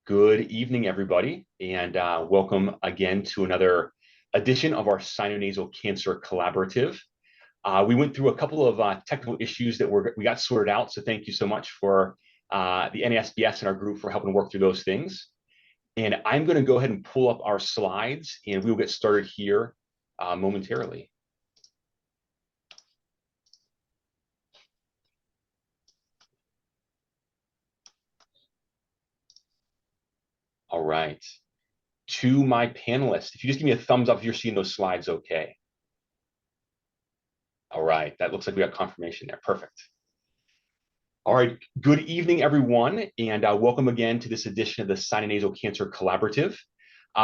Good evening, everybody, and welcome again to another edition of our Sinonasal Cancer Collaborative. We went through a couple of technical issues that we got sorted out, so thank you so much for the NASBS and our group for helping work through those things. And I'm going to go ahead and pull up our slides, and we will get started here momentarily. All right. To my panelists, if you just give me a thumbs up if you're seeing those slides okay. All right, that looks like we got confirmation there. Perfect. All right, good evening, everyone, and welcome again to this edition of the Sinonasal Cancer Collaborative.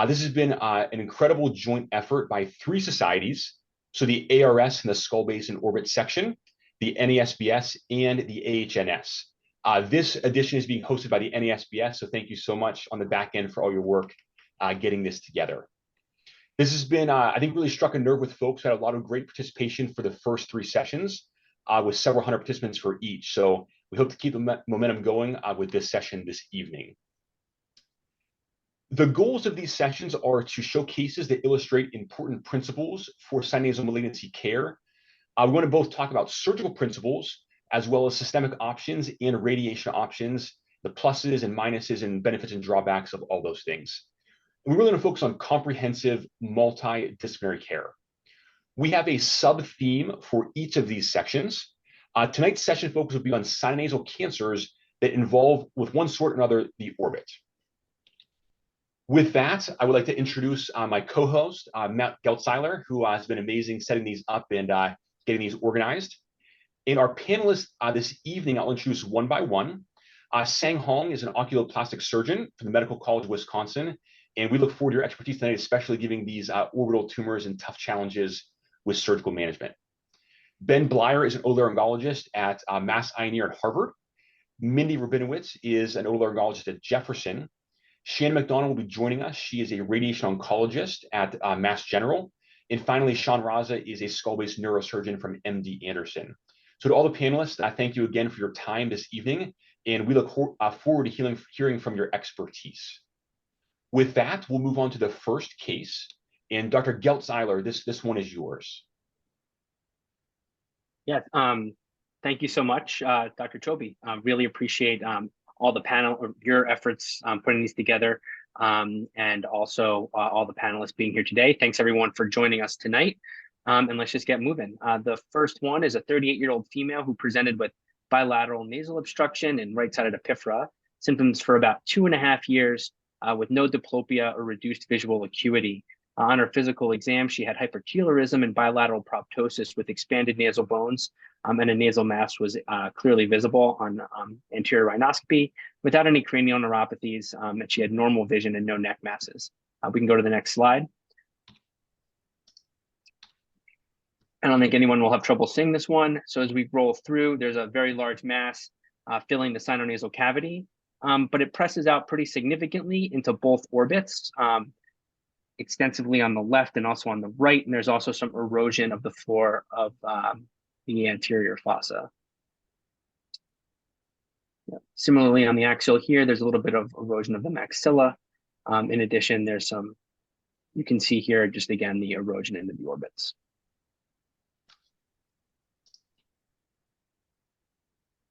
This has been an incredible joint effort by three societies, so the ARS and the Skull Base and Orbit section, the NASBS, and the AHNS. This edition is being hosted by the NASBS, so thank you so much on the back end for all your work getting this together. This has been, I think, really struck a nerve with folks who had a lot of great participation for the first three sessions, with several hundred participants for each. So we hope to keep the momentum going with this session this evening. The goals of these sessions are to show cases that illustrate important principles for sinonasal malignancy care. We want to both talk about surgical principles as well as systemic options and radiation options, the pluses and minuses and benefits and drawbacks of all those things. And we're really going to focus on comprehensive multidisciplinary care. We have a sub-theme for each of these sections. Tonight's session focus will be on sinonasal cancers that involve, with one sort or another, the orbit. With that, I would like to introduce my co-host, Matt Geltzeiler, who has been amazing setting these up and getting these organized. And our panelists this evening, I'll introduce one by one. Sang Hong is an oculoplastic surgeon from the Medical College of Wisconsin, and we look forward to your expertise tonight, especially giving these orbital tumors and tough challenges with surgical management. Ben Blyer is an otolaryngologist at Mass Eye and Ear at Harvard. Mindy Rabinowitz is an otolaryngologist at Jefferson. Shannon McDonald will be joining us. She is a radiation oncologist at Mass General. And finally, Sean Raza is a skull-based neurosurgeon from MD Anderson. So to all the panelists, I thank you again for your time this evening, and we look forward to hearing from your expertise. With that, we'll move on to the first case. And Dr. Geltzeiler, this one is yours. Yeah, thank you so much, Dr. Chobe. Really appreciate all the panel, or your efforts putting these together, and also all the panelists being here today. Thanks everyone for joining us tonight. And let's just get moving. The first one is a 38-year-old female who presented with bilateral nasal obstruction and right-sided epiphora, symptoms for about 2.5 years, with no diplopia or reduced visual acuity. On her physical exam, she had hypertelorism and bilateral proptosis with expanded nasal bones, and a nasal mass was clearly visible on anterior rhinoscopy without any cranial neuropathies, and she had normal vision and no neck masses. We can go to the next slide. I don't think anyone will have trouble seeing this one. So as we roll through, there's a very large mass filling the sinonasal cavity, but it presses out pretty significantly into both orbits, extensively on the left and also on the right. And there's also some erosion of the floor of the anterior fossa. Yeah. Similarly, on the axial here, there's a little bit of erosion of the maxilla. In addition, there's some, you can see here, just again, the erosion into the orbits.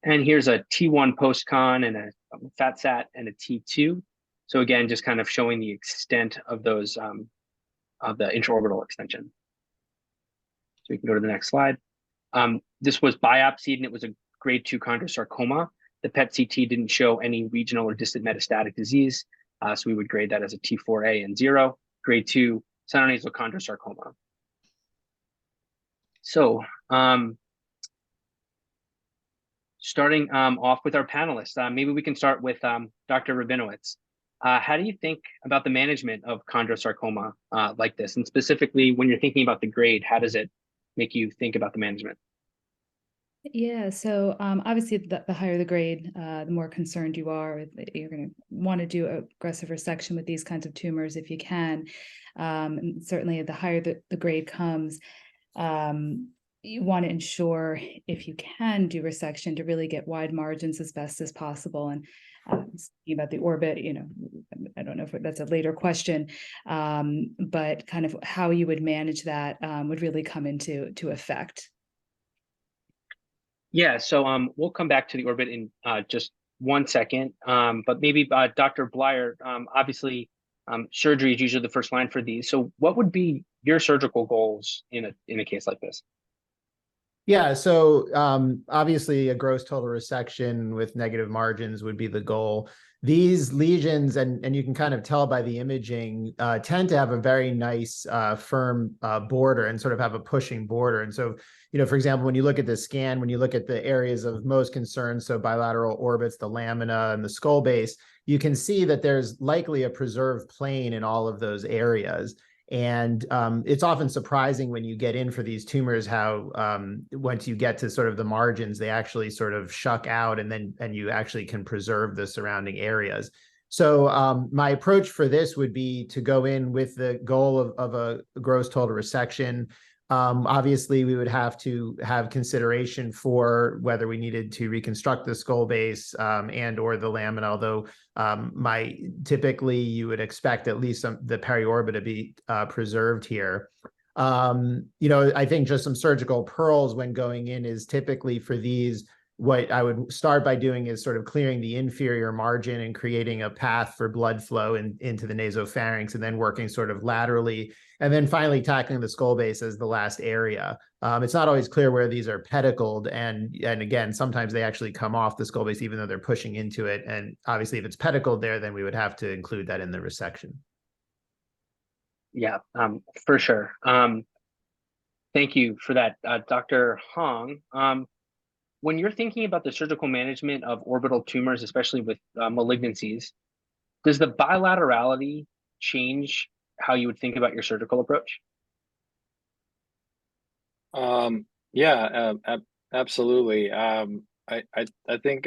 And here's a T1 post-con and a FAT-SAT and a T2. So again, just kind of showing the extent of those, of the intraorbital extension. So we can go to the next slide. This was biopsied and it was a grade 2 chondrosarcoma. The PET-CT didn't show any regional or distant metastatic disease. So we would grade that as a T4A and 0, grade 2 sinonasal chondrosarcoma. So, starting off with our panelists, maybe we can start with Dr. Rabinowitz. How do you think about the management of chondrosarcoma like this? And specifically, when you're thinking about the grade, how does it make you think about the management? Yeah, so obviously the higher the grade, the more concerned you are. You're going to want to do aggressive resection with these kinds of tumors if you can. And certainly the higher the grade comes, you want to ensure, if you can do resection, to really get wide margins as best as possible. And Speaking about the orbit, I don't know if that's a later question, but kind of how you would manage that would really come into effect. Yeah, so we'll come back to the orbit in just 1 second, but maybe Dr. Bleier, obviously surgery is usually the first line for these. So what would be your surgical goals in a case like this? Yeah, so obviously a gross total resection with negative margins would be the goal. These lesions, and you can kind of tell by the imaging, tend to have a very nice firm border and sort of have a pushing border. And so, for example, when you look at the scan, when you look at the areas of most concern, so bilateral orbits, the lamina and the skull base, you can see that there's likely a preserved plane in all of those areas. And it's often surprising when you get in for these tumors how once you get to sort of the margins, they actually sort of shuck out, and you actually can preserve the surrounding areas. So my approach for this would be to go in with the goal of a gross total resection. Obviously, we would have to have consideration for whether we needed to reconstruct the skull base and or the lamina, although typically you would expect at least the periorbit to be preserved here. I think just some surgical pearls when going in is typically for these. What I would start by doing is sort of clearing the inferior margin and creating a path for blood flow into the nasopharynx, and then working sort of laterally, and then finally tackling the skull base as the last area. It's not always clear where these are pedicled, and again, sometimes they actually come off the skull base even though they're pushing into it. And obviously, if it's pedicled there, then we would have to include that in the resection. Yeah, for sure. Thank you for that, Dr. Hong. When you're thinking about the surgical management of orbital tumors, especially with malignancies, does the bilaterality change how you would think about your surgical approach? Yeah, absolutely. I think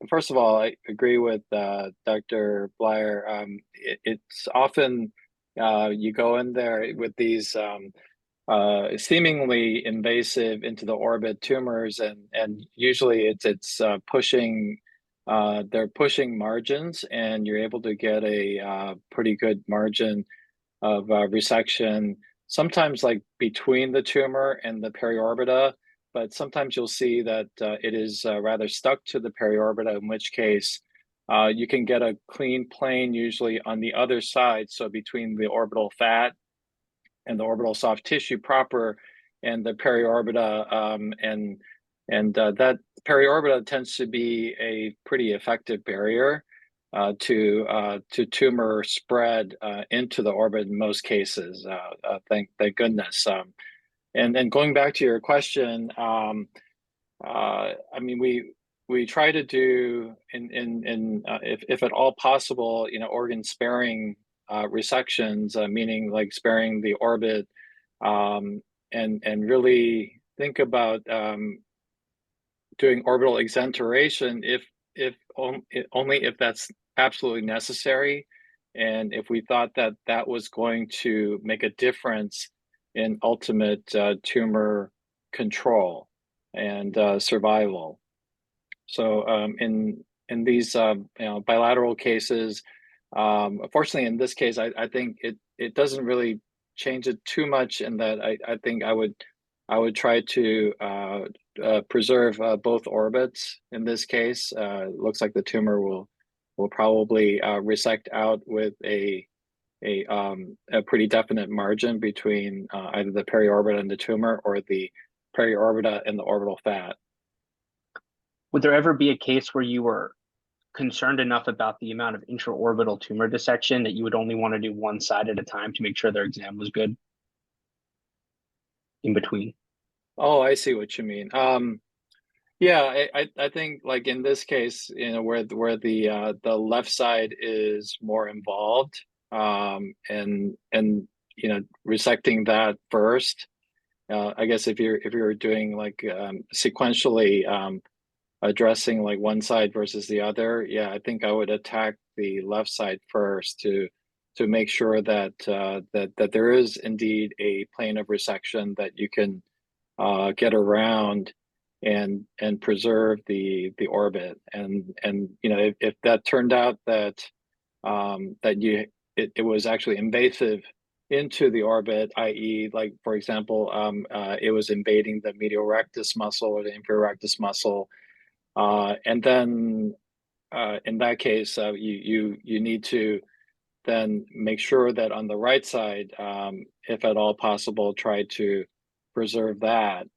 first of all, I agree with Dr. Bleier. It's often you go in there with these seemingly invasive into the orbit tumors, and usually it's pushing. They're pushing margins, and you're able to get a pretty good margin of resection. Sometimes like between the tumor and the periorbita, but sometimes you'll see that it is rather stuck to the periorbita, in which case you can get a clean plane usually on the other side, so between the orbital fat and the orbital soft tissue proper and the periorbita, and that periorbita tends to be a pretty effective barrier to tumor spread into the orbit in most cases. Thank goodness. And going back to your question, I mean, we try to do if at all possible, organ sparing resections, meaning like sparing the orbit, and really think about doing orbital exenteration if only if that's absolutely necessary, and if we thought that that was going to make a difference in ultimate tumor control and survival. So in these bilateral cases, fortunately in this case, I think it doesn't really change it too much, in that I think I would try to preserve both orbits in this case. It looks like the tumor will probably resect out with a pretty definite margin between either the periorbita and the tumor, or the periorbita and the orbital fat. Would there ever be a case where you were concerned enough about the amount of intraorbital tumor dissection that you would only want to do one side at a time to make sure their exam was good in between? Oh, I see what you mean. Yeah, I think like in this case, where the left side is more involved, and resecting that first. I guess if you're doing like sequentially addressing like one side versus the other, yeah, I think I would attack the left side first to make sure that that there is indeed a plane of resection that you can get around, and preserve the orbit. And you know, if that turned out that it was actually invasive into the orbit, i.e., like for example, it was invading the medial rectus muscle or the inferior rectus muscle, and then in that case, you need to then make sure that on the right side, if at all possible, try to preserve that.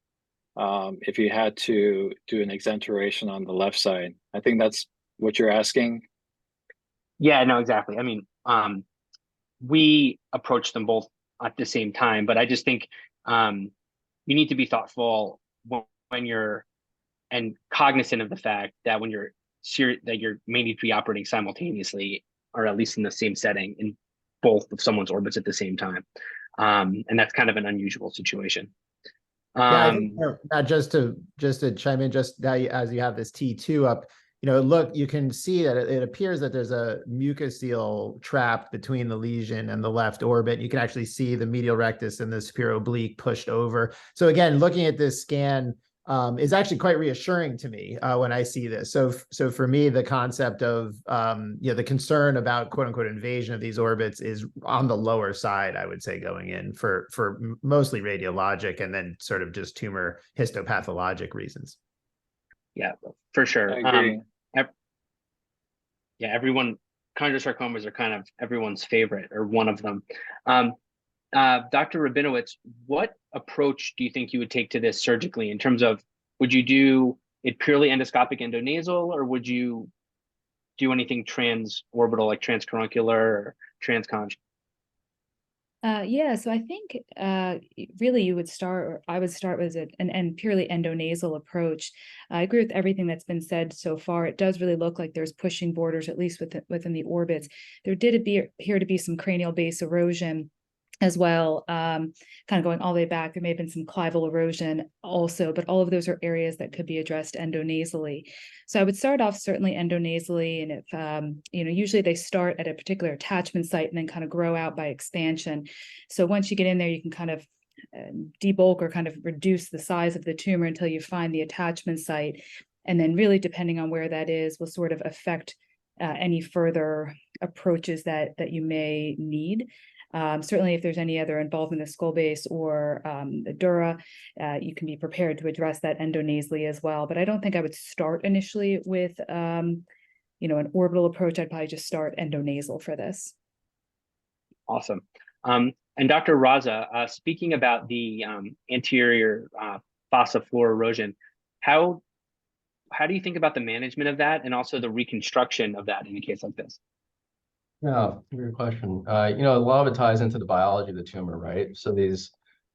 If you had to do an exenteration on the left side, I think that's what you're asking. Yeah, no, exactly. I mean, we approach them both at the same time, but I just think you need to be thoughtful when you're and cognizant of the fact that when you're that you're may need to be operating simultaneously, or at least in the same setting, in both of someone's orbits at the same time, and that's kind of an unusual situation. Yeah, I think just to chime in, just now as you have this T2 up, you know, look, you can see that it appears that there's a mucocele trapped between the lesion and the left orbit. You can actually see the medial rectus and the superior oblique pushed over. So again, looking at this scan is actually quite reassuring to me when I see this. So for me, the concept of you know, the concern about quote unquote invasion of these orbits is on the lower side, I would say, going in for mostly radiologic and then sort of just tumor histopathologic reasons. Yeah, for sure. I agree. Yeah, chondrosarcomas are kind of everyone's favorite, or one of them. Dr. Rabinowitz, what approach do you think you would take to this surgically in terms of, would you do it purely endoscopic endonasal, or would you do anything transorbital like transcaruncular or transconch? Yeah, so I think really you would start, or I would start with an purely endonasal approach. I agree with everything that's been said so far. It does really look like there's pushing borders, at least within the orbits. There did appear to be some cranial base erosion as well, kind of going all the way back. There may have been some clival erosion also, but all of those are areas that could be addressed endonasally. So I would start off certainly endonasally, and if, you know, usually they start at a particular attachment site and then kind of grow out by expansion. So once you get in there, you can kind of debulk or kind of reduce the size of the tumor until you find the attachment site. And then really depending on where that is will sort of affect any further approaches that you may need. Certainly, if there's any other involvement of skull base or the dura, you can be prepared to address that endonasally as well. But I don't think I would start initially with, you know, an orbital approach. I'd probably just start endonasal for this. Awesome. And Dr. Raza, speaking about the anterior fossa floor erosion, how do you think about the management of that, and also the reconstruction of that in a case like this? Yeah, great question. You know, a lot of it ties into the biology of the tumor, right? So these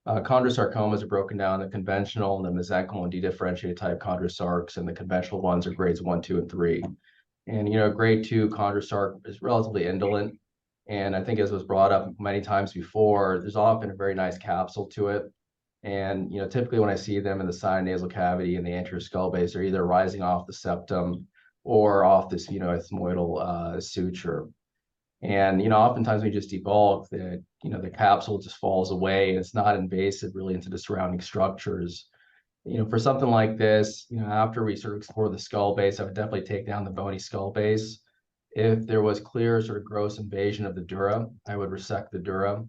chondrosarcomas are broken down into conventional and the mesenchymal and dedifferentiated type chondrosarcs, and the conventional ones are grades 1, 2, and 3. And, you know, grade 2 chondrosarc is relatively indolent. And I think, as was brought up many times before, there's often a very nice capsule to it. And, you know, typically when I see them in the sinonasal cavity and the anterior skull base, they're either rising off the septum or off this, you know, ethmoidal suture. And, you know, oftentimes we just debulk that, you know, the capsule just falls away and it's not invasive really into the surrounding structures. You know, for something like this, you know, after we sort of explore the skull base, I would definitely take down the bony skull base. If there was clear sort of gross invasion of the dura, I would resect the dura.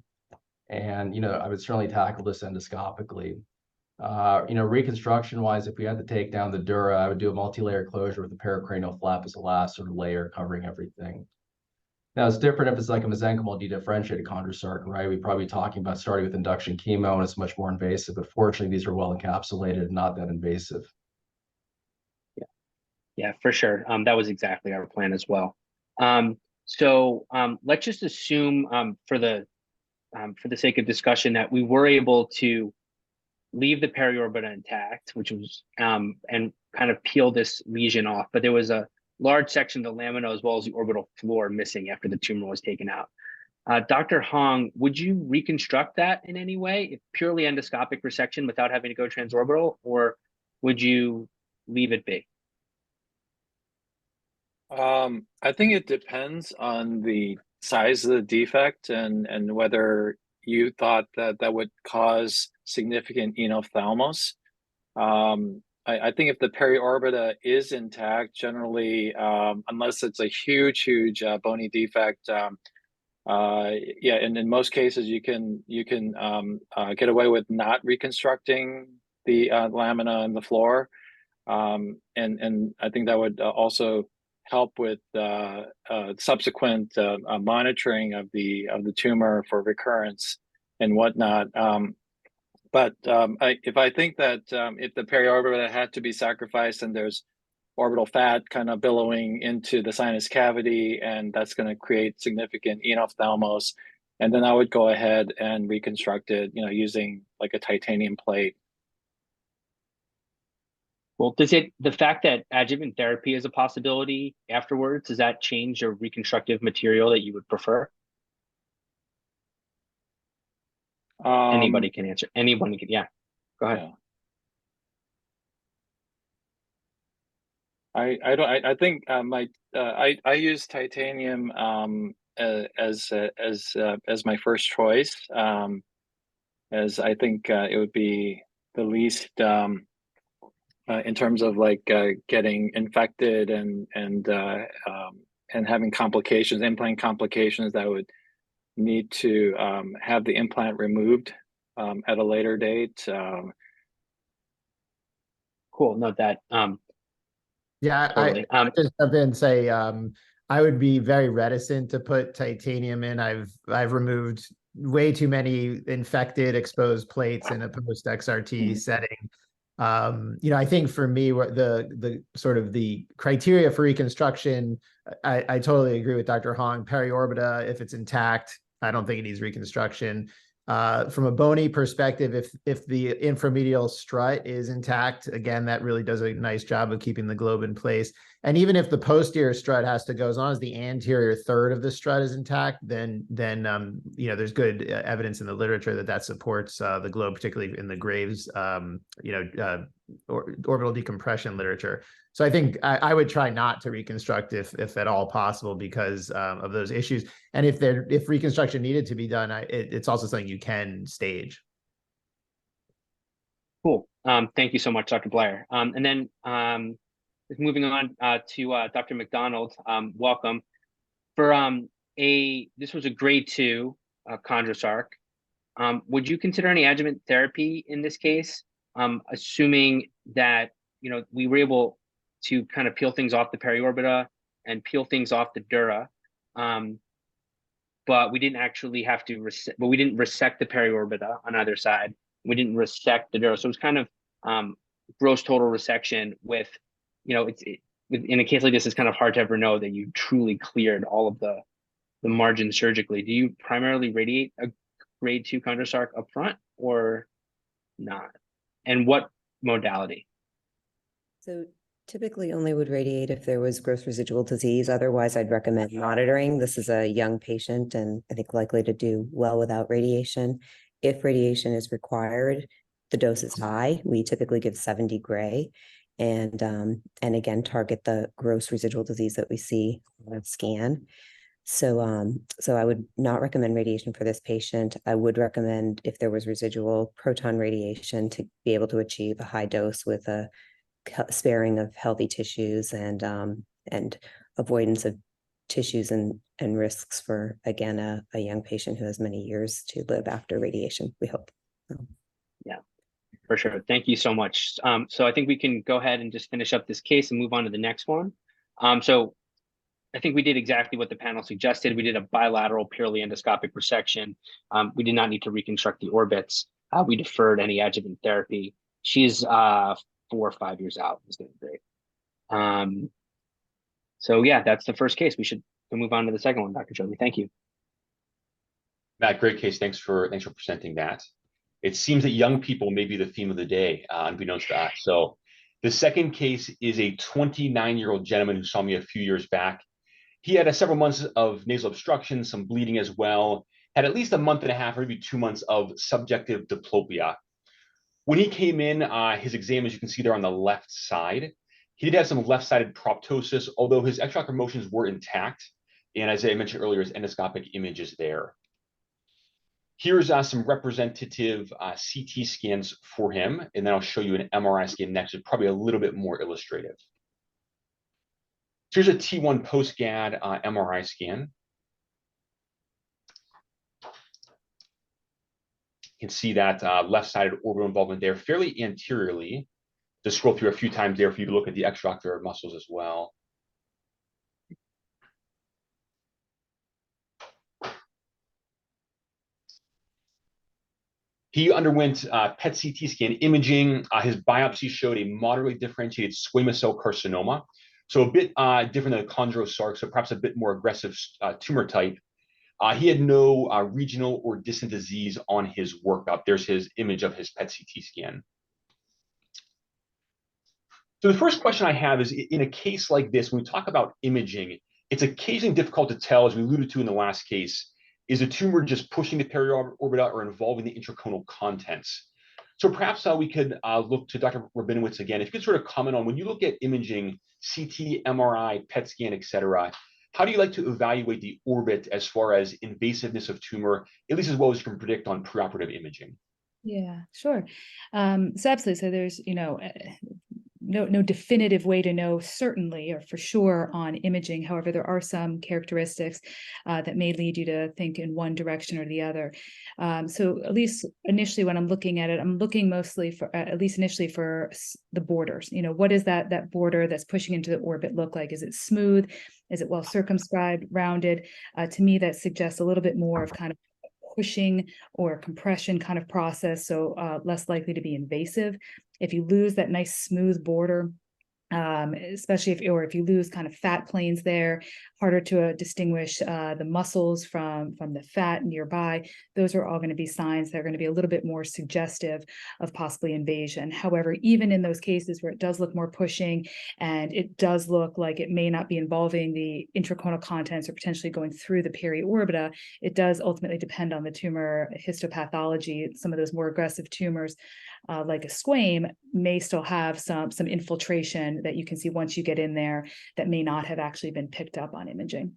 And, you know, I would certainly tackle this endoscopically. You know, reconstruction wise, if we had to take down the dura, I would do a multi-layer closure with the pericranial flap as the last sort of layer covering everything. Now, it's different if it's like a mesenchymal dedifferentiated chondrosarc, right? We'd probably be talking about starting with induction chemo, and it's much more invasive. But fortunately, these are well encapsulated, not that invasive. Yeah, for sure. That was exactly our plan as well. So let's just assume for the sake of discussion that we were able to leave the periorbita intact, which was and kind of peel this lesion off, but there was a large section of the lamina as well as the orbital floor missing after the tumor was taken out. Dr. Hong, would you reconstruct that in any way, purely endoscopic resection without having to go transorbital, or would you leave it be? I think it depends on the size of the defect and whether you thought that would cause significant enophthalmos. I think if the periorbita is intact, generally, unless it's a huge bony defect, yeah, and in most cases you can get away with not reconstructing the lamina and the floor, and I think that would also help with subsequent monitoring of the tumor for recurrence and whatnot. But if I think that if the periorbita had to be sacrificed and there's orbital fat kind of billowing into the sinus cavity, and that's going to create significant enophthalmos, and then I would go ahead and reconstruct it, using like a titanium plate. Well, the fact that adjuvant therapy is a possibility afterwards, does that change your reconstructive material that you would prefer? Anybody can answer. Anyone can, yeah. Go ahead. Yeah. I think I use titanium as my first choice, as I think it would be the least in terms of like getting infected and having complications, implant complications that would need to have the implant removed at a later date. Cool. Note that. Yeah, totally. I just jump in and say I would be very reticent to put titanium in. I've removed way too many infected exposed plates in a post XRT setting. I think for me, the sort of the criteria for reconstruction, I totally agree with Dr. Hong. Periorbita, if it's intact, I don't think it needs reconstruction. From a bony perspective, if the inframedial strut is intact, again, that really does a nice job of keeping the globe in place. And even if the posterior strut has to go, as long as the anterior third of the strut is intact, then there's good evidence in the literature that supports the globe, particularly in the Graves, orbital decompression literature. So I think I would try not to reconstruct if at all possible because of those issues. And if reconstruction needed to be done, it's also something you can stage. Cool. Thank you so much, Dr. Blair. And then moving on to Dr. McDonald, welcome. This was a grade 2 chondrosarc. Would you consider any adjuvant therapy in this case, assuming that we were able to kind of peel things off the periorbita and peel things off the dura, but we didn't actually have to we didn't resect the periorbita on either side. We didn't resect the dura, so it was kind of gross total resection with, in a case like this, it's kind of hard to ever know that you truly cleared all of the margin surgically. Do you primarily radiate a grade 2 chondrosarc up front or not? And what modality? So typically only would radiate if there was gross residual disease. Otherwise, I'd recommend monitoring. This is a young patient and I think likely to do well without radiation. If radiation is required, the dose is high. We typically give 70 gray and again, target the gross residual disease that we see on a scan. So I would not recommend radiation for this patient. I would recommend, if there was residual, proton radiation to be able to achieve a high dose with a sparing of healthy tissues and avoidance of tissues and risks for, again, a young patient who has many years to live after radiation, we hope. Yeah, for sure. Thank you so much. So I think we can go ahead and just finish up this case and move on to the next one. So I think we did exactly what the panel suggested. We did a bilateral purely endoscopic resection. We did not need to reconstruct the orbits. We deferred any adjuvant therapy. She's 4 or 5 years out. Is doing great. So yeah, that's the first case. We should move on to the second one, Dr. Joby. Thank you. Matt, great case. Thanks for presenting that. It seems that young people may be the theme of the day, unbeknownst to us. So the second case is a 29-year-old gentleman who saw me a few years back. He had several months of nasal obstruction, some bleeding as well, had at least a month and a half or maybe 2 months of subjective diplopia. When he came in, his exam, as you can see there on the left side, he did have some left-sided proptosis, although his extraocular motions were intact. And as I mentioned earlier, his endoscopic image is there. Here's some representative CT scans for him, and then I'll show you an MRI scan next. It's probably a little bit more illustrative. So here's a T1 post-GAD MRI scan. You can see that left-sided orbital involvement there, fairly anteriorly. Just scroll through a few times there for you to look at the extraocular muscles as well. He underwent PET CT scan imaging. His biopsy showed a moderately differentiated squamous cell carcinoma. So a bit different than a chondrosarc, so perhaps a bit more aggressive tumor type. He had no regional or distant disease on his workup. There's his image of his PET CT scan. So the first question I have is, in a case like this, when we talk about imaging, it's occasionally difficult to tell, as we alluded to in the last case, is a tumor just pushing the periorbita or involving the intraconal contents? So perhaps we could look to Dr. Rabinowitz again. If you could sort of comment on, when you look at imaging, CT, MRI, PET scan, et cetera, how do you like to evaluate the orbit as far as invasiveness of tumor, at least as well as you can predict on preoperative imaging? Yeah, sure. So absolutely. So there's, no definitive way to know certainly or for sure on imaging. However, there are some characteristics that may lead you to think in one direction or the other. So at least initially when I'm looking at it, I'm looking mostly for, at least initially, for the borders. What does that border that's pushing into the orbit look like? Is it smooth? Is it well circumscribed, rounded? To me, that suggests a little bit more of kind of pushing or compression kind of process, so less likely to be invasive. If you lose that nice smooth border, especially if you lose kind of fat planes there, harder to distinguish the muscles from the fat nearby, those are all going to be signs that are going to be a little bit more suggestive of possibly invasion. However, even in those cases where it does look more pushing and it does look like it may not be involving the intraconal contents or potentially going through the periorbita, it does ultimately depend on the tumor histopathology. Some of those more aggressive tumors, like a squame, may still have some infiltration that you can see once you get in there that may not have actually been picked up on imaging.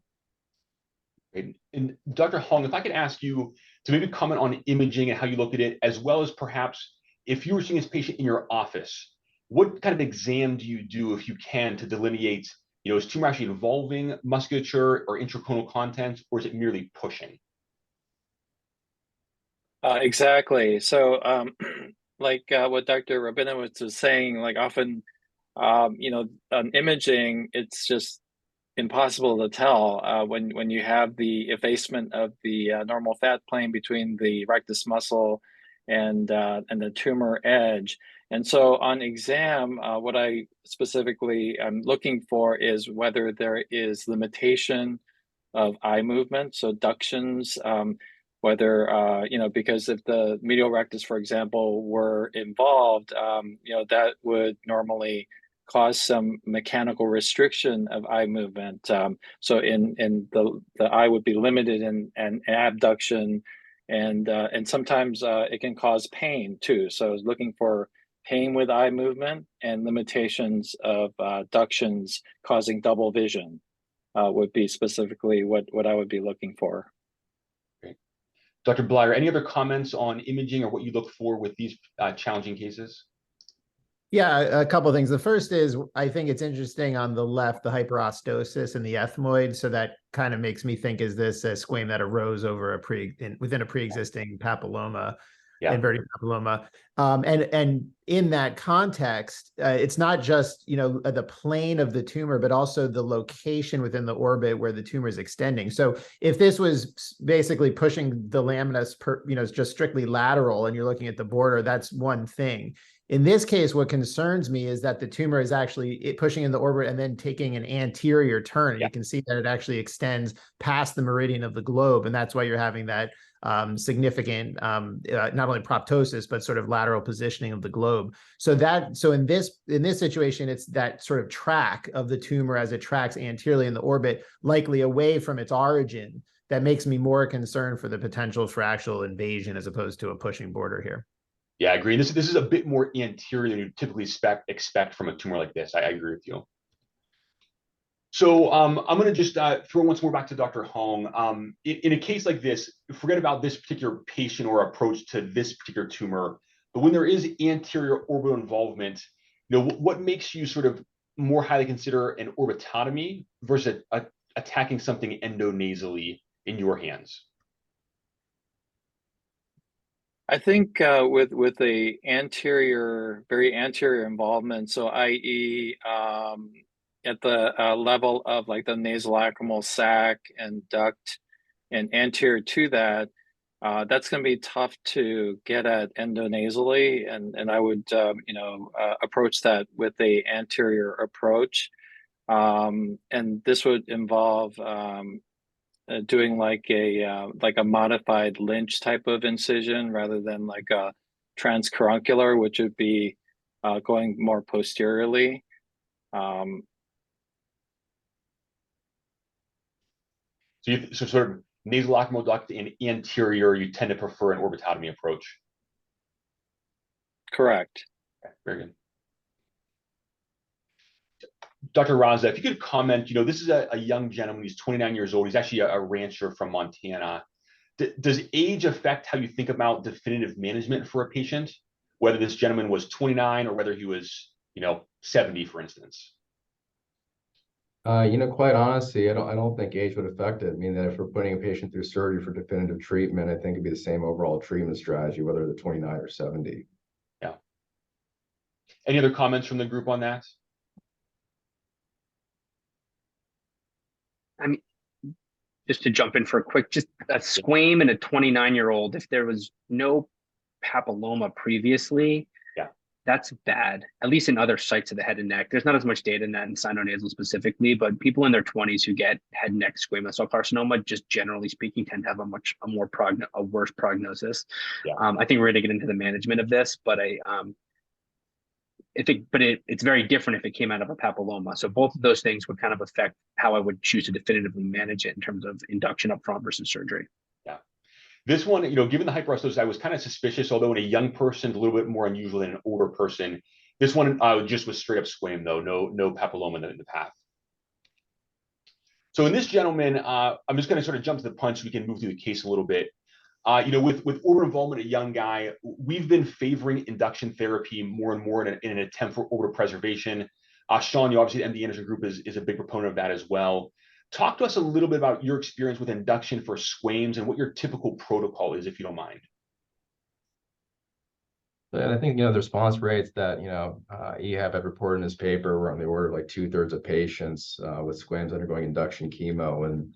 Great. And Dr. Hong, if I could ask you to maybe comment on imaging and how you look at it, as well as perhaps if you were seeing this patient in your office, what kind of exam do you do, if you can, to delineate, is tumor actually involving musculature or intraconal contents, or is it merely pushing? Exactly. So like what Dr. Rabinowitz was saying, like often, on imaging, it's just impossible to tell when you have the effacement of the normal fat plane between the rectus muscle and the tumor edge. And so on exam, what I specifically am looking for is whether there is limitation of eye movement, so ductions, whether, because if the medial rectus, for example, were involved, that would normally cause some mechanical restriction of eye movement. So in the eye would be limited in abduction, and sometimes it can cause pain too. So I was looking for pain with eye movement and limitations of ductions causing double vision would be specifically what I would be looking for. Great. Dr. Bleier, any other comments on imaging or what you look for with these challenging cases? Yeah, a couple of things. The first is, I think it's interesting on the left, the hyperostosis and the ethmoid. So that kind of makes me think, is this a squame that arose over within a pre-existing papilloma, inverted papilloma? And in that context, it's not just, the plane of the tumor, but also the location within the orbit where the tumor is extending. So if this was basically pushing the laminas, just strictly lateral, and you're looking at the border, that's one thing. In this case, what concerns me is that the tumor is actually pushing in the orbit and then taking an anterior turn. You can see that it actually extends past the meridian of the globe. And that's why you're having that significant, not only proptosis, but sort of lateral positioning of the globe. So in this situation, it's that sort of track of the tumor as it tracks anteriorly in the orbit, likely away from its origin, that makes me more concerned for the potential for actual invasion as opposed to a pushing border here. Yeah, I agree. This is a bit more anterior than you typically expect from a tumor like this. I agree with you. So I'm going to just throw once more back to Dr. Hong. In a case like this, forget about this particular patient or approach to this particular tumor. But when there is anterior orbital involvement, what makes you sort of more highly consider an orbitotomy versus attacking something endonasally in your hands? I think with a anterior, very anterior involvement, so i.e. At the level of like the nasolacrimal sac and duct and anterior to that, that's going to be tough to get at endonasally, and I would approach that with a anterior approach, and this would involve doing like a modified Lynch type of incision rather than like a transcaruncular, which would be going more posteriorly. So sort of nasolacrimal duct and anterior, you tend to prefer an orbitotomy approach. Correct. Okay, very good. Dr. Raza, if you could comment, this is a young gentleman. He's 29 years old. He's actually a rancher from Montana. Does age affect how you think about definitive management for a patient, whether this gentleman was 29 or whether he was, 70, for instance? Quite honestly, I don't think age would affect it. I mean, that if we're putting a patient through surgery for definitive treatment, I think it'd be the same overall treatment strategy, whether they're 29 or 70. Yeah. Any other comments from the group on that? I mean, just to jump in for a quick, just a squame in a 29-year-old, if there was no papilloma previously, that's bad, at least in other sites of the head and neck. There's not as much data in that in sinonasal specifically, but people in their 20s who get head and neck squamous cell carcinoma, just generally speaking, tend to have a worse prognosis. Yeah. I think we're going to get into the management of this, but it's very different if it came out of a papilloma. So both of those things would kind of affect how I would choose to definitively manage it in terms of induction upfront versus surgery. Yeah. This one, given the hyperestosis, I was kind of suspicious, although in a young person, a little bit more unusual than an older person. This one just was straight up squame, though, no papilloma in the path. So in this gentleman, I'm just going to sort of jump to the punch so we can move through the case a little bit. With orbital involvement, a young guy, we've been favoring induction therapy more and more in an attempt for orbital preservation. Sean, obviously the MD Anderson group is a big proponent of that as well. Talk to us a little bit about your experience with induction for squames and what your typical protocol is, if you don't mind. And I think, the response rates that, EHAB had reported in his paper were on the order of like 2/3 of patients with squames undergoing induction chemo. And,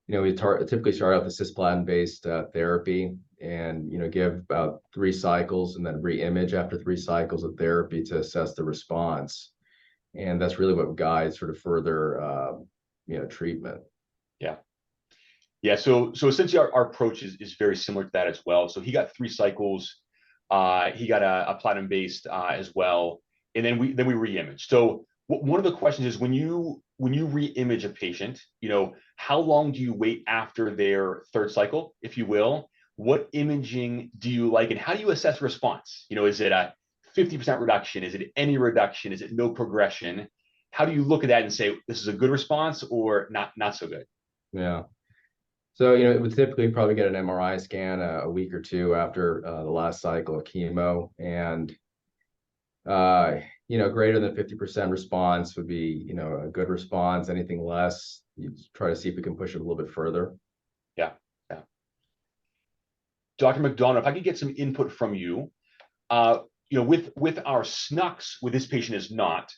we typically start out the cisplatin-based therapy and, give about 3 cycles and then re-image after 3 cycles of therapy to assess the response. And that's really what guides sort of further, treatment. Yeah. Yeah. So essentially our approach is very similar to that as well. So he got 3 cycles. He got a platinum-based as well. And then we re-image. So one of the questions is when you re-image a patient, how long do you wait after their 3rd cycle, if you will? What imaging do you like, and how do you assess response? Is it a 50% reduction? Is it any reduction? Is it no progression? How do you look at that and say this is a good response or not so good? Yeah. So, it would typically probably get an MRI scan a week or 2 after the last cycle of chemo. And, greater than 50% response would be, a good response. Anything less, you try to see if we can push it a little bit further. Yeah. Yeah. Dr. McDonough, if I could get some input from you, with our SNUCs, with this patient is not,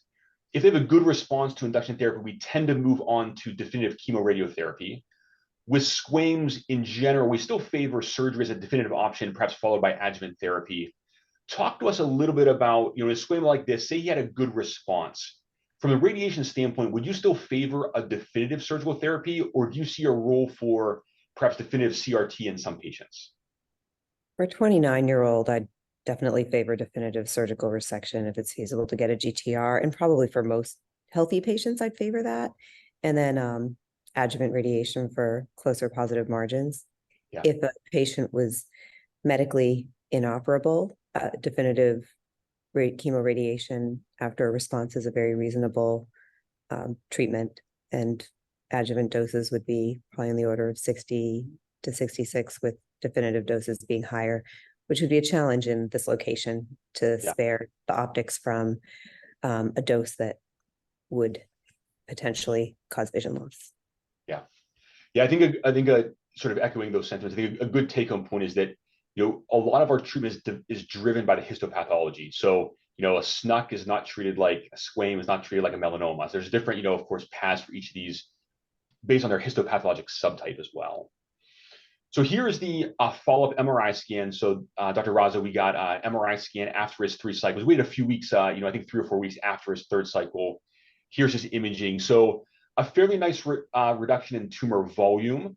if they have a good response to induction therapy, we tend to move on to definitive chemoradiotherapy. With squames in general, we still favor surgery as a definitive option, perhaps followed by adjuvant therapy. Talk to us a little bit about, a squame like this, say he had a good response. From the radiation standpoint, would you still favor a definitive surgical therapy, or do you see a role for perhaps definitive CRT in some patients? For a 29-year-old, I'd definitely favor definitive surgical resection if it's feasible to get a GTR, and probably for most healthy patients, I'd favor that. And then adjuvant radiation for closer positive margins. Yeah. If a patient was medically inoperable, definitive chemoradiation after a response is a very reasonable treatment and adjuvant doses would be probably in the order of 60 to 66, with definitive doses being higher, which would be a challenge in this location to spare the optics from a dose that would potentially cause vision loss. Yeah, I think sort of echoing those sentiments, I think a good take-home point is that a lot of our treatment is driven by the histopathology. So a SNUC is not treated like a squame, is not treated like a melanoma. So there's different of course paths for each of these based on their histopathologic subtype as well. So here is the follow-up MRI scan. So Dr. Raza, we got MRI scan after his 3 cycles. We had a few weeks, I think 3 or 4 weeks after his 3rd cycle. Here's his imaging. So a fairly nice reduction in tumor volume.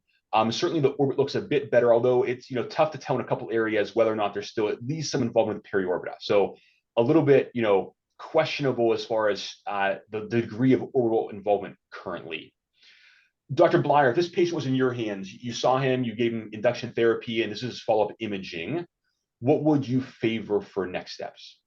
Certainly the orbit looks a bit better, although it's tough to tell in a couple areas whether or not there's still at least some involvement with the periorbita. So a little bit questionable as far as the degree of orbital involvement currently. Dr. Bleier, if this patient was in your hands, you saw him, you gave him induction therapy, and this is follow-up imaging, what would you favor for next steps?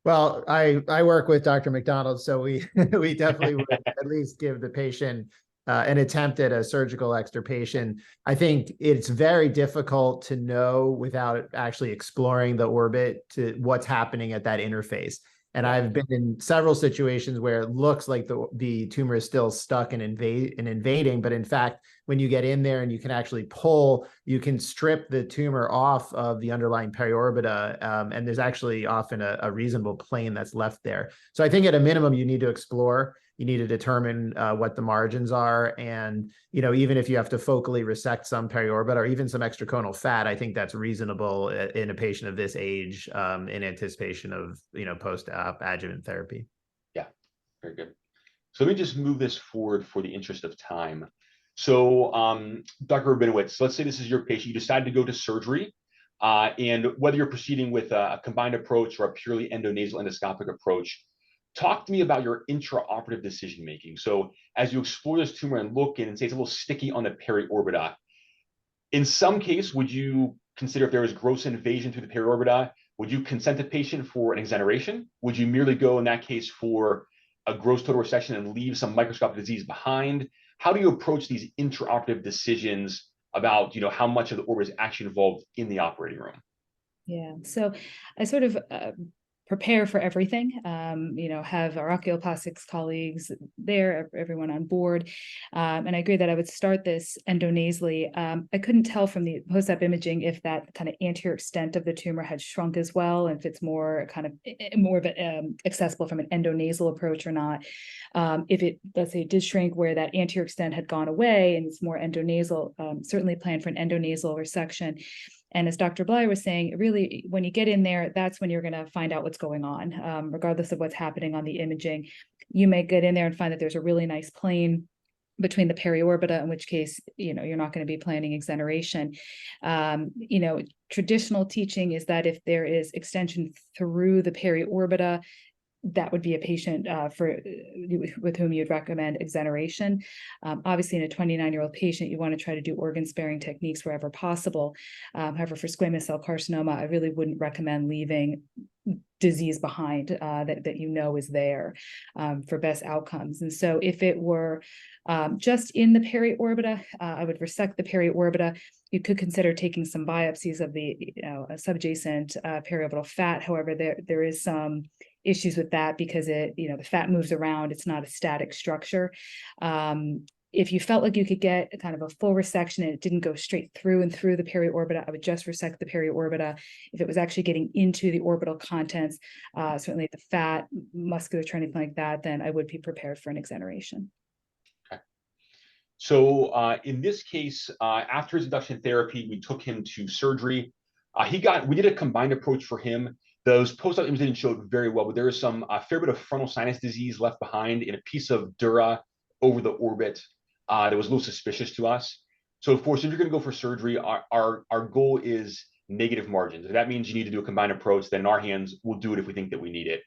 Well, I work with Dr. McDonald, so we we definitely would at least give the patient an attempt at a surgical extirpation. I think it's very difficult to know without actually exploring the orbit to what's happening at that interface. And I've been in several situations where it looks like the tumor is still stuck and invading, but in fact, when you get in there and you can actually pull, you can strip the tumor off of the underlying periorbita, and there's actually often a reasonable plane that's left there. So I think at a minimum, you need to explore. You need to determine what the margins are. And, even if you have to focally resect some periorbita or even some extraconal fat, I think that's reasonable in a patient of this age in anticipation of, post-op adjuvant therapy. Yeah, very good. So let me just move this forward for the interest of time. So Dr. Rabinowitz, let's say this is your patient. You decide to go to surgery. And whether you're proceeding with a combined approach or a purely endonasal endoscopic approach, talk to me about your intraoperative decision-making. So as you explore this tumor and look in and say it's a little sticky on the periorbita, in some case, would you consider if there was gross invasion through the periorbita, would you consent the patient for an exoneration? Would you merely go in that case for a gross total resection and leave some microscopic disease behind? How do you approach these intraoperative decisions about how much of the orbit is actually involved in the operating room? Yeah, so I sort of prepare for everything, have our oculoplastics colleagues there, everyone on board. And I agree that I would start this endonasally. I couldn't tell from the post-op imaging if that kind of anterior extent of the tumor had shrunk as well, and if it's more of it accessible from an endonasal approach or not. If it, let's say, did shrink where that anterior extent had gone away and it's more endonasal, certainly plan for an endonasal resection. And as Dr. Bleier was saying, really, when you get in there, that's when you're going to find out what's going on, regardless of what's happening on the imaging. You may get in there and find that there's a really nice plane between the periorbita, in which case, you're not going to be planning exoneration. Traditional teaching is that if there is extension through the periorbita, that would be a patient with whom you'd recommend exoneration. Obviously, in a 29-year-old patient, you want to try to do organ-sparing techniques wherever possible. However, for squamous cell carcinoma, I really wouldn't recommend leaving disease behind that is there for best outcomes. And so if it were just in the periorbita, I would resect the periorbita. You could consider taking some biopsies of the subjacent periorbital fat. However, there is some issues with that because the fat moves around. It's not a static structure. If you felt like you could get kind of a full resection and it didn't go straight through the periorbita, I would just resect the periorbita. If it was actually getting into the orbital contents, certainly the fat, musculature, anything like that, then I would be prepared for an exoneration. Okay. So in this case, after his induction therapy, we took him to surgery. We did a combined approach for him. Those post-op images didn't show it very well, but there is some fair bit of frontal sinus disease left behind in a piece of dura over the orbit that was a little suspicious to us. So of course, if you're going to go for surgery, our goal is negative margins. If that means you need to do a combined approach, then in our hands, we'll do it if we think that we need it.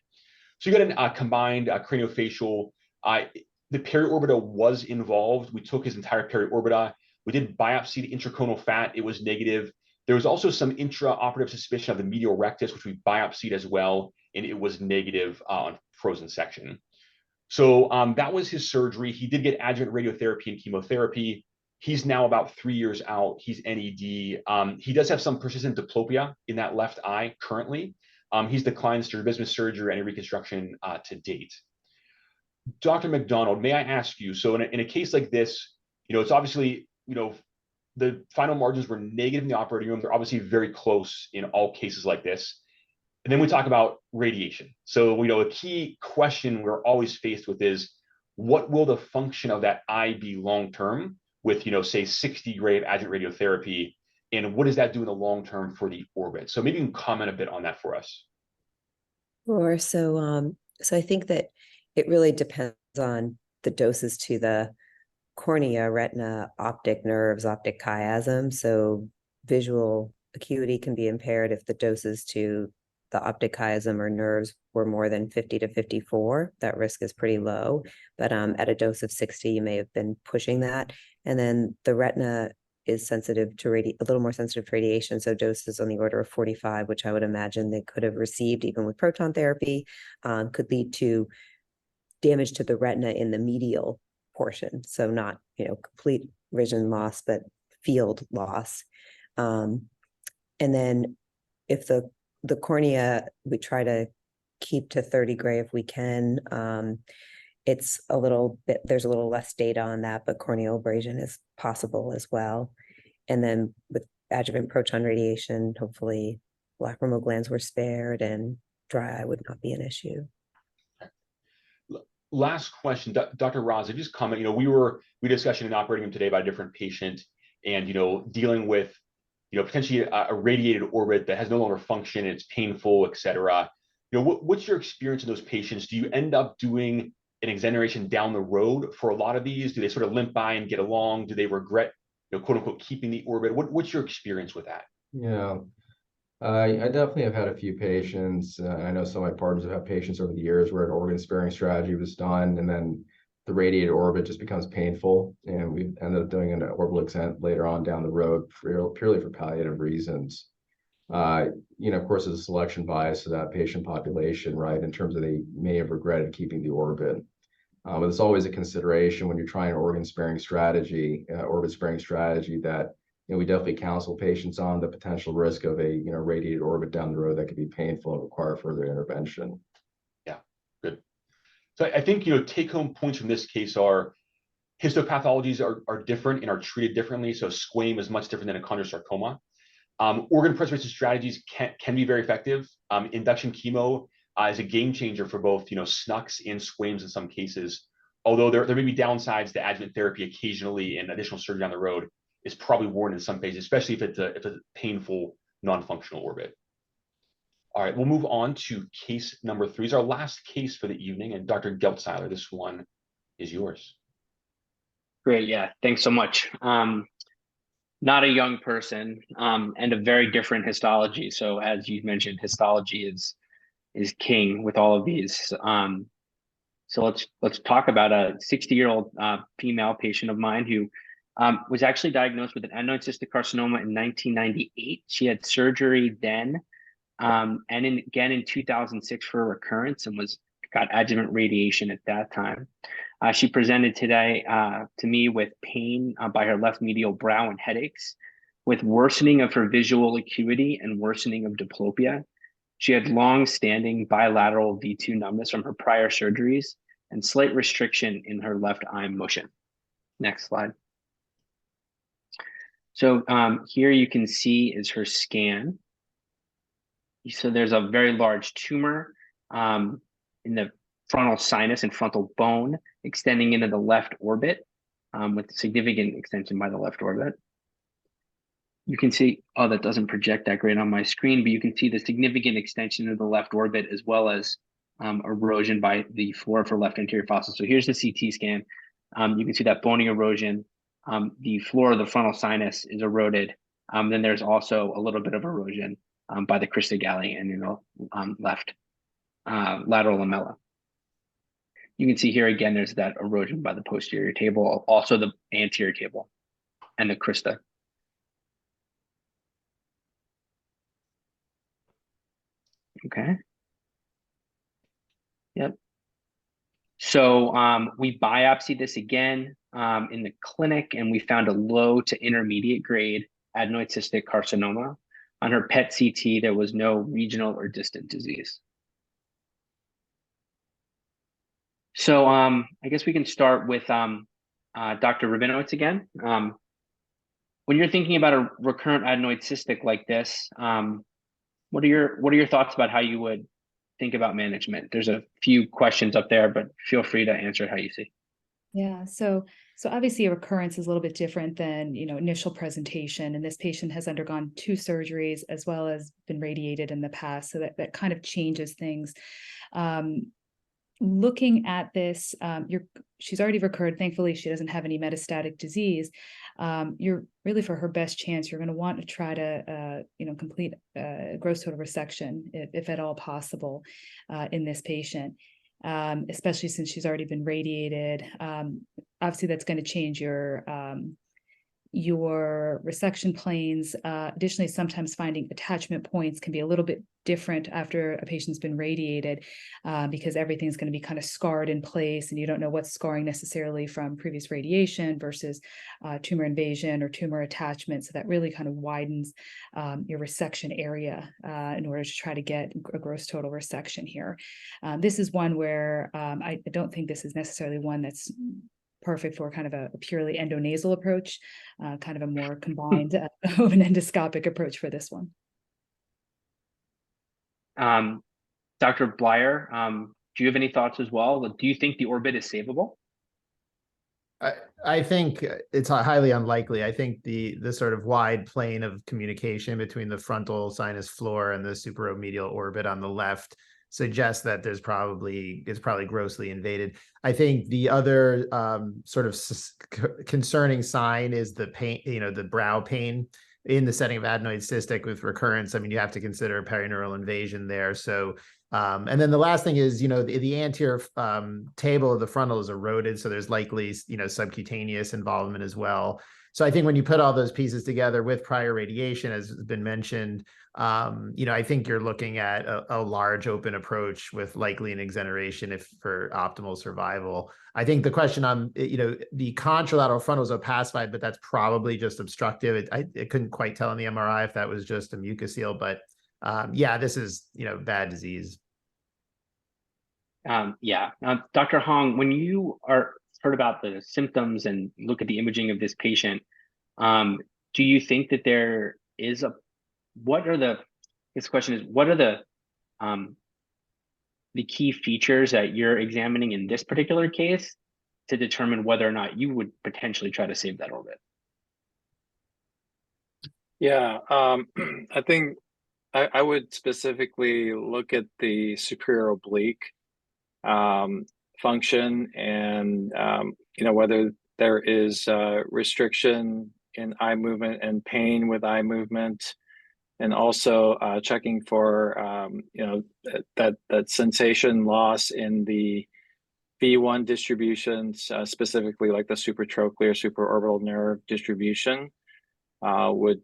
So you got a combined craniofacial. The periorbita was involved. We took his entire periorbita. We did biopsy the intraconal fat. It was negative. There was also some intraoperative suspicion of the medial rectus, which we biopsied as well, and it was negative on frozen section. So that was his surgery. He did get adjuvant radiotherapy and chemotherapy. He's now about 3 years out. He's NED. He does have some persistent diplopia in that left eye currently. He's declined strabismus surgery and reconstruction to date. Dr. McDonald, may I ask you, so in a case like this, it's obviously, the final margins were negative in the operating room. They're obviously very close in all cases like this. And then we talk about radiation. So, a key question we're always faced with is, what will the function of that eye be long-term with, say 60 gray of adjuvant radiotherapy, and what does that do in the long-term for the orbit? So maybe you can comment a bit on that for us. Sure. So I think that it really depends on the doses to the cornea, retina, optic nerves, optic chiasm. So visual acuity can be impaired if the doses to the optic chiasm or nerves were more than 50 to 54. That risk is pretty low, but at a dose of 60, you may have been pushing that. And then the retina is sensitive to a little more sensitive to radiation. So doses on the order of 45, which I would imagine they could have received even with proton therapy, could lead to damage to the retina in the medial portion. So not, complete vision loss, but field loss. And then if the cornea, we try to keep to 30 gray if we can. It's a little bit, there's a little less data on that, but corneal abrasion is possible as well. And then with adjuvant proton radiation, hopefully lacrimal glands were spared and dry eye would not be an issue. Last question, Dr. Raza, just comment, we discussed in an operating room today about a different patient and, dealing with, potentially a radiated orbit that has no longer function, it's painful, et cetera. What's your experience in those patients? Do you end up doing an exoneration down the road for a lot of these? Do they sort of limp by and get along? Do they regret, quote unquote, keeping the orbit? What's your experience with that? Yeah, I definitely have had a few patients. I know some of my partners have had patients over the years where an organ sparing strategy was done, and then the radiated orbit just becomes painful, and we ended up doing an orbital exent later on down the road purely for palliative reasons. Of course, there's a selection bias to that patient population, right, in terms of they may have regretted keeping the orbit. But it's always a consideration when you're trying an organ sparing strategy, orbit sparing strategy, that we definitely counsel patients on the potential risk of a radiated orbit down the road that could be painful and require further intervention. Yeah, good. So I think take home points from this case are histopathologies are different and are treated differently. So squame is much different than a chondrosarcoma. Organ preservation strategies can be very effective. Induction chemo is a game changer for both SNUCs and squames in some cases. Although there may be downsides to adjuvant therapy occasionally, and additional surgery down the road is probably warranted in some cases, especially if it's a painful non-functional orbit. All right, we'll move on to case number 3. It's our last case for the evening, and Dr. Geltzeiler, this one is yours. Great, yeah, thanks so much. Not a young person, and a very different histology. So as you mentioned, histology is king with all of these. So let's talk about a 60-year-old female patient of mine who was actually diagnosed with an adenoid cystic carcinoma in 1998. She had surgery then, and again in 2006 for a recurrence, and got adjuvant radiation at that time. She presented today to me with pain by her left medial brow and headaches, with worsening of her visual acuity and worsening of diplopia. She had long-standing bilateral V2 numbness from her prior surgeries and slight restriction in her left eye motion. Next slide. So here you can see is her scan. So there's a very large tumor in the frontal sinus and frontal bone extending into the left orbit with significant extension by the left orbit. You can see, oh, that doesn't project that great on my screen, but you can see the significant extension of the left orbit as well as erosion by the floor of her left anterior fossa. So here's the CT scan. You can see that bony erosion. The floor of the frontal sinus is eroded. Then there's also a little bit of erosion by the crista galli and left lateral lamella. You can see here again, there's that erosion by the posterior table, also the anterior table and the crista. Okay. Yep. So we biopsied this again in the clinic, and we found a low to intermediate grade adenoid cystic carcinoma. On her PET CT, there was no regional or distant disease. So I guess we can start with Dr. Rabinowitz again. When you're thinking about a recurrent adenoid cystic like this, what are your thoughts about how you would think about management? There's a few questions up there, but feel free to answer it how you see. Yeah, so obviously a recurrence is a little bit different than, initial presentation, and this patient has undergone 2 surgeries as well as been radiated in the past, so that kind of changes things. Looking at this, she's already recurred. Thankfully, she doesn't have any metastatic disease. You're really, for her best chance, you're going to want to try to, complete gross total resection if at all possible in this patient, especially since she's already been radiated. Obviously, that's going to change your resection planes. Additionally, sometimes finding attachment points can be a little bit different after a patient's been radiated because everything's going to be kind of scarred in place, and you don't know what's scarring necessarily from previous radiation versus tumor invasion or tumor attachment. So that really kind of widens your resection area in order to try to get a gross total resection here. This is one where I don't think this is necessarily one that's perfect for kind of a purely endonasal approach, kind of a more combined of an endoscopic approach for this one. Dr. Bleier, do you have any thoughts as well? Do you think the orbit is savable? I think it's highly unlikely. I think the sort of wide plane of communication between the frontal sinus floor and the supraomedial orbit on the left suggests that it's probably grossly invaded. I think the other sort of concerning sign is the pain, the brow pain in the setting of adenoid cystic with recurrence. I mean, you have to consider perineural invasion there. So, and then the last thing is, the anterior table of the frontal is eroded, so there's likely, subcutaneous involvement as well. So I think when you put all those pieces together with prior radiation, as has been mentioned, I think you're looking at a large open approach with likely an exoneration for optimal survival. I think the question on, the contralateral frontal is opacified, but that's probably just obstructive. I couldn't quite tell on the MRI if that was just a mucocele, but yeah, this is, bad disease. Dr. Hong, when you heard about the symptoms and look at the imaging of this patient, do you think that there is what are the key features that you're examining in this particular case to determine whether or not you would potentially try to save that orbit? Yeah, I think I would specifically look at the superior oblique function and, whether there is restriction in eye movement and pain with eye movement, and also checking for, that sensation loss in the V1 distributions, specifically like the supratrochlear, supraorbital nerve distribution, would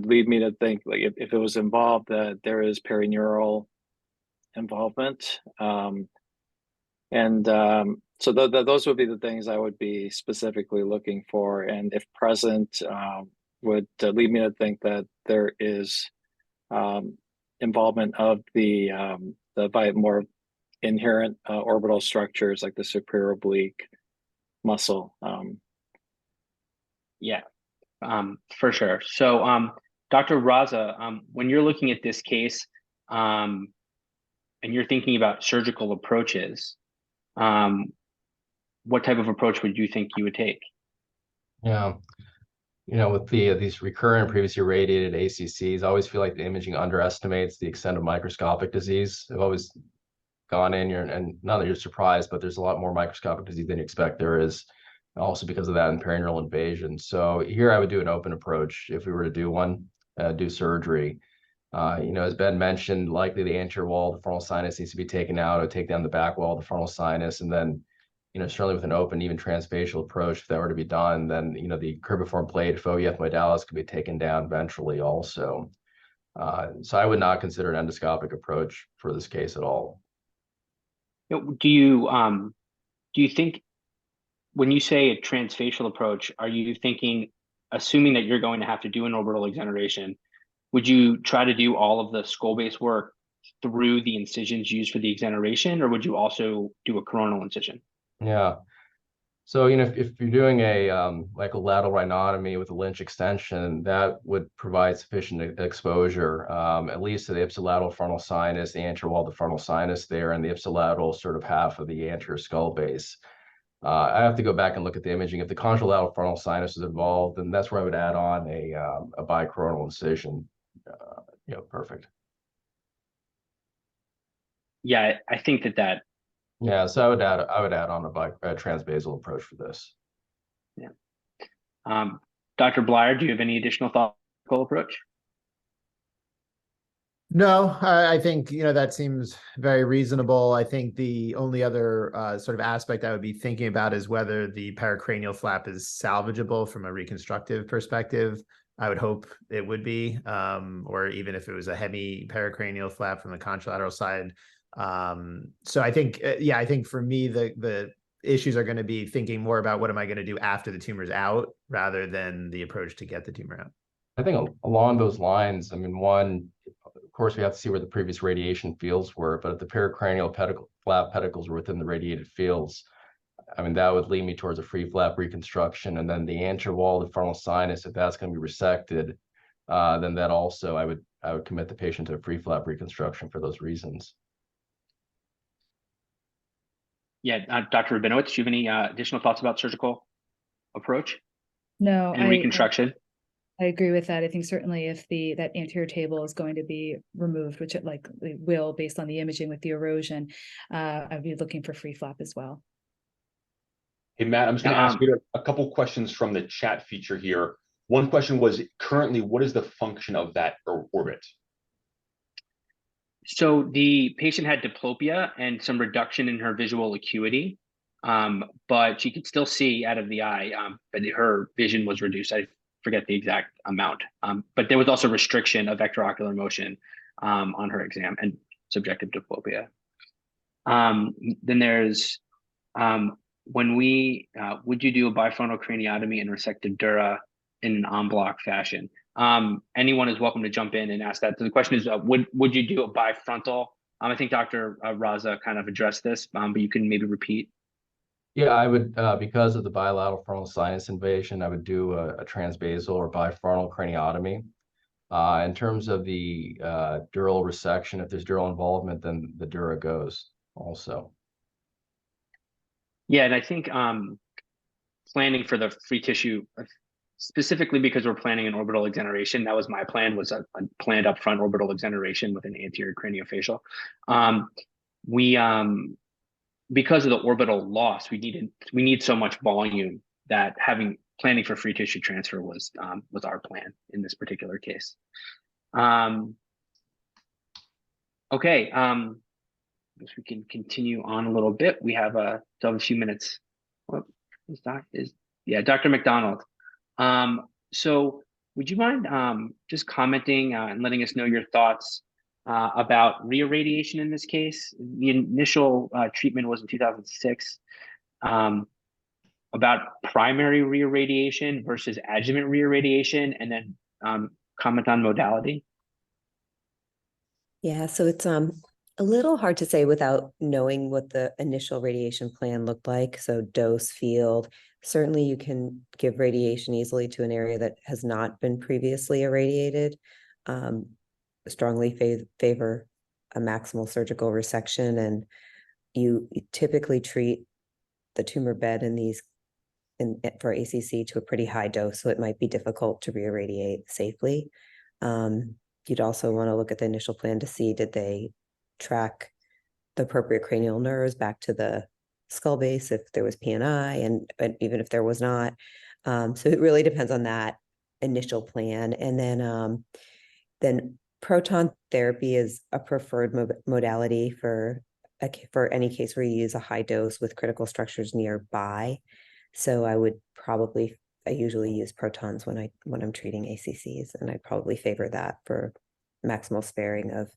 lead me to think, like, if it was involved, that there is perineural involvement. So those would be the things I would be specifically looking for, and if present, would lead me to think that there is involvement of the more inherent orbital structures like the superior oblique muscle. For sure. So Dr. Raza, when you're looking at this case and you're thinking about surgical approaches, what type of approach would you think you would take? Yeah, with these recurrent previously radiated ACCs, I always feel like the imaging underestimates the extent of microscopic disease. I've always gone in here, and not that you're surprised, but there's a lot more microscopic disease than you expect there is, also because of that and perineural invasion. So here I would do an open approach if we were to do one, do surgery. As Ben mentioned, likely the anterior wall of the frontal sinus needs to be taken out, or take down the back wall of the frontal sinus, and then, certainly with an open, even transfacial approach, if that were to be done, then, the cribriform plate, faux ethmoidalis could be taken down ventrally also. So I would not consider an endoscopic approach for this case at all. Do you think when you say a transfacial approach, are you thinking, assuming that you're going to have to do an orbital exoneration, would you try to do all of the skull-based work through the incisions used for the exoneration, or would you also do a coronal incision? Yeah. So, you know, if you're doing a like a lateral rhinotomy with a Lynch extension, that would provide sufficient exposure, at least to the ipsilateral frontal sinus, the anterior wall of the frontal sinus there, and the ipsilateral sort of half of the anterior skull base. I have to go back and look at the imaging. If the contralateral frontal sinus is involved, then that's where I would add on a bicoronal incision. Perfect. Yeah, I think that. Yeah, so I would add on a transbasal approach for this. Yeah. Dr. Blyer, do you have any additional thoughts on the approach? No, I think, that seems very reasonable. I think the only other sort of aspect I would be thinking about is whether the pericranial flap is salvageable from a reconstructive perspective. I would hope it would be, or even if it was a hemi pericranial flap from the contralateral side. So I think, I think for me, the issues are going to be thinking more about what am I going to do after the tumor's out rather than the approach to get the tumor out. I think along those lines, I mean, one, of course, we have to see where the previous radiation fields were, but if the pericranial flap pedicles were within the radiated fields, I mean, that would lead me towards a free flap reconstruction. And then the anterior wall of the frontal sinus, if that's going to be resected, then that also I would commit the patient to a free flap reconstruction for those reasons. Yeah, Dr. Rabinowitz, do you have any additional thoughts about surgical approach? No, and reconstruction? I agree with that. I think certainly if that anterior table is going to be removed, which it likely will based on the imaging with the erosion, I'd be looking for free flap as well. Hey, Matt, I'm just going to ask you a couple questions from the chat feature here. One question was, currently, what is the function of that orbit? So the patient had diplopia and some reduction in her visual acuity, but she could still see out of the eye, but her vision was reduced. I forget the exact amount, but there was also restriction of vectorocular motion on her exam and subjective diplopia. Then there's when would you do a bifrontal craniotomy and resect the dura in an en bloc fashion? Anyone is welcome to jump in and ask that. So the question is, would you do a bifrontal? I think Dr. Raza kind of addressed this, but you can maybe repeat. Yeah, I would, because of the bilateral frontal sinus invasion, I would do a transbasal or bifrontal craniotomy. In terms of the dural resection, if there's dural involvement, then the dura goes also. Yeah, and I think planning for the free tissue, specifically because we're planning an orbital exoneration, that was my plan, was a planned upfront orbital exoneration with an anterior craniofacial. Because of the orbital loss, we need so much volume that planning for free tissue transfer was our plan in this particular case. Okay, I guess we can continue on a little bit. We have a few minutes. Dr. McDonald. So would you mind just commenting and letting us know your thoughts about reirradiation in this case? The initial treatment was in 2006. About primary reirradiation versus adjuvant reirradiation, and then comment on modality. Yeah, so it's a little hard to say without knowing what the initial radiation plan looked like. So dose, field, certainly you can give radiation easily to an area that has not been previously irradiated. Strongly favor a maximal surgical resection, and you typically treat the tumor bed for ACC to a pretty high dose, so it might be difficult to reirradiate safely. You'd also want to look at the initial plan to see, did they track the appropriate cranial nerves back to the skull base if there was PNI, and even if there was not. So it really depends on that initial plan. And then proton therapy is a preferred modality for any case where you use a high dose with critical structures nearby. So I usually use protons when I'm treating ACCs, and I probably favor that for maximal sparing of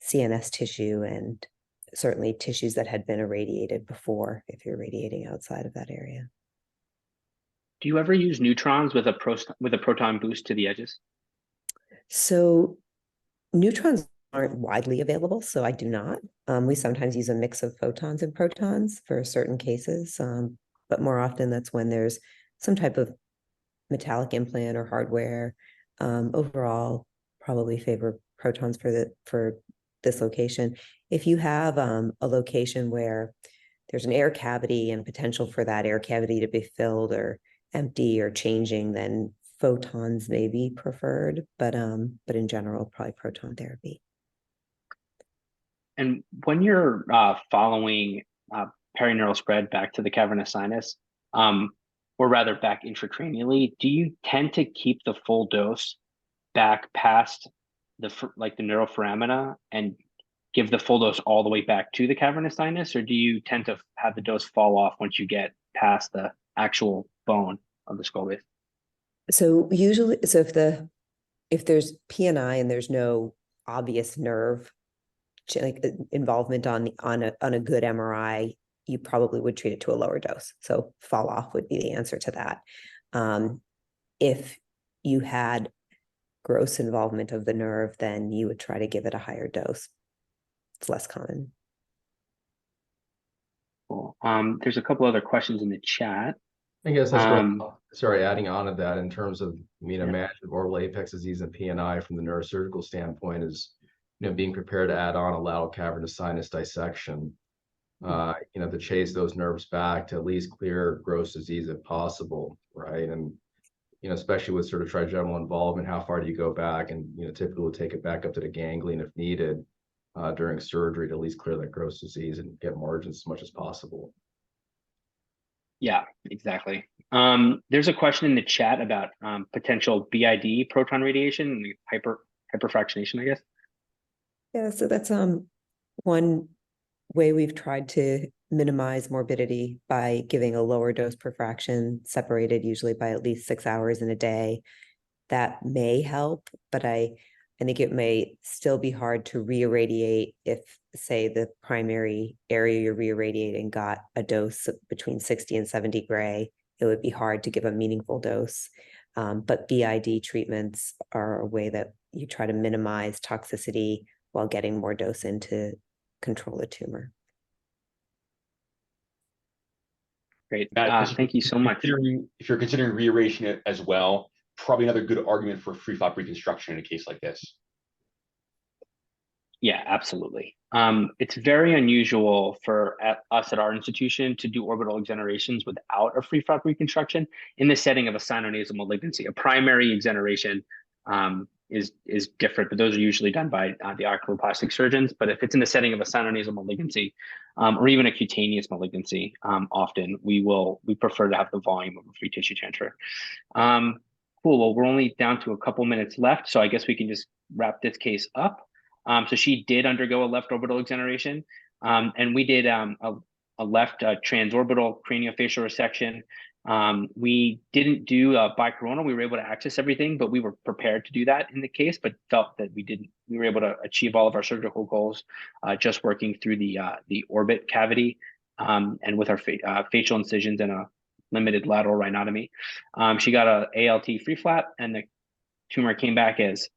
CNS tissue and certainly tissues that had been irradiated before if you're radiating outside of that area. Do you ever use neutrons with a proton boost to the edges? So neutrons aren't widely available, so I do not. We sometimes use a mix of photons and protons for certain cases, but more often that's when there's some type of metallic implant or hardware. Overall, probably favor protons for this location. If you have a location where there's an air cavity and potential for that air cavity to be filled or empty or changing, then photons may be preferred, but in general, probably proton therapy. And when you're following perineural spread back to the cavernous sinus, or rather back intracranially, do you tend to keep the full dose back past the neuroforamina and give the full dose all the way back to the cavernous sinus, or do you tend to have the dose fall off once you get past the actual bone of the skull base? So usually, if there's PNI and there's no obvious nerve like involvement on a good MRI, you probably would treat it to a lower dose. So fall off would be the answer to that. If you had gross involvement of the nerve, then you would try to give it a higher dose. It's less common. Cool. There's a couple other questions in the chat. I guess that's sorry, adding on to that in terms of, imagine orbital apex disease and PNI from the neurosurgical standpoint is, being prepared to add on a lateral cavernous sinus dissection, to chase those nerves back to at least clear gross disease if possible, right? And, especially with sort of trigeminal involvement, how far do you go back? And, typically we'll take it back up to the ganglion if needed during surgery to at least clear that gross disease and get margins as much as possible. Yeah, exactly. There's a question in the chat about potential BID proton radiation and hyperfractionation, I guess. Yeah, so that's one way we've tried to minimize morbidity by giving a lower dose per fraction, separated usually by at least 6 hours in a day. That may help, but I think it may still be hard to re-irradiate if, say, the primary area you're re-irradiating got a dose between 60 and 70 gray. It would be hard to give a meaningful dose. But BID treatments are a way that you try to minimize toxicity while getting more dose in to control the tumor. Great. Thank you so much. If you're considering rearranging it as well, probably another good argument for free flop reconstruction in a case like this. Yeah, absolutely. It's very unusual for us at our institution to do orbital exonerations without a free flop reconstruction in the setting of a sinonasal malignancy. A primary exoneration is different, but those are usually done by the oculoplastic surgeons. But if it's in the setting of a sinonasal malignancy or even a cutaneous malignancy, often we prefer to have the volume of a free tissue transfer. Cool. Well, we're only down to a couple minutes left, so I guess we can just wrap this case up. So she did undergo a left orbital exoneration, and we did a left transorbital craniofacial resection. We didn't do bicoronal. We were able to access everything, but we were prepared to do that in the case, but felt that we were able to achieve all of our surgical goals just working through the orbit cavity and with our facial incisions and a limited lateral rhinotomy. She got a ALT free flap, and the tumor came back as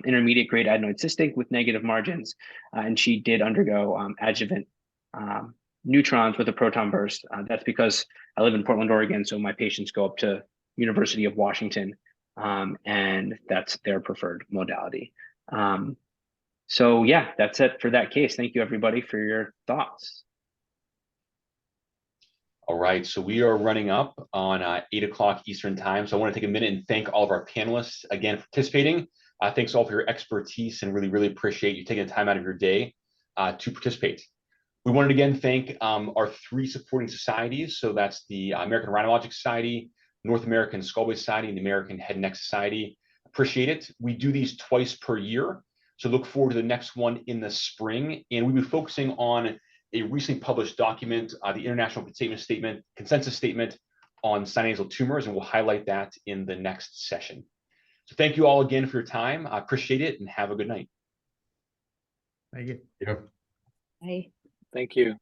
intermediate grade adenoid cystic with negative margins, and she did undergo adjuvant neutrons with a proton burst. That's because I live in Portland, Oregon, so my patients go up to University of Washington, and that's their preferred modality. So yeah, that's it for that case. Thank you everybody for your thoughts. All right, so we are running up on 8 o'clock Eastern time. So I want to take a minute and thank all of our panelists again for participating. Thanks all for your expertise, and really, really appreciate you taking the time out of your day to participate. We wanted to again thank our 3 supporting societies. So that's the American Rhinologic Society, North American Skull Base Society, and the American Head and Neck Society. Appreciate it. We do these twice per year. So look forward to the next one in the spring. And we'll be focusing on a recently published document, the International Consensus Statement on Sinonasal Tumors, and we'll highlight that in the next session. So thank you all again for your time. I appreciate it, and have a good night. Thank you. Yeah. Bye. Thank you.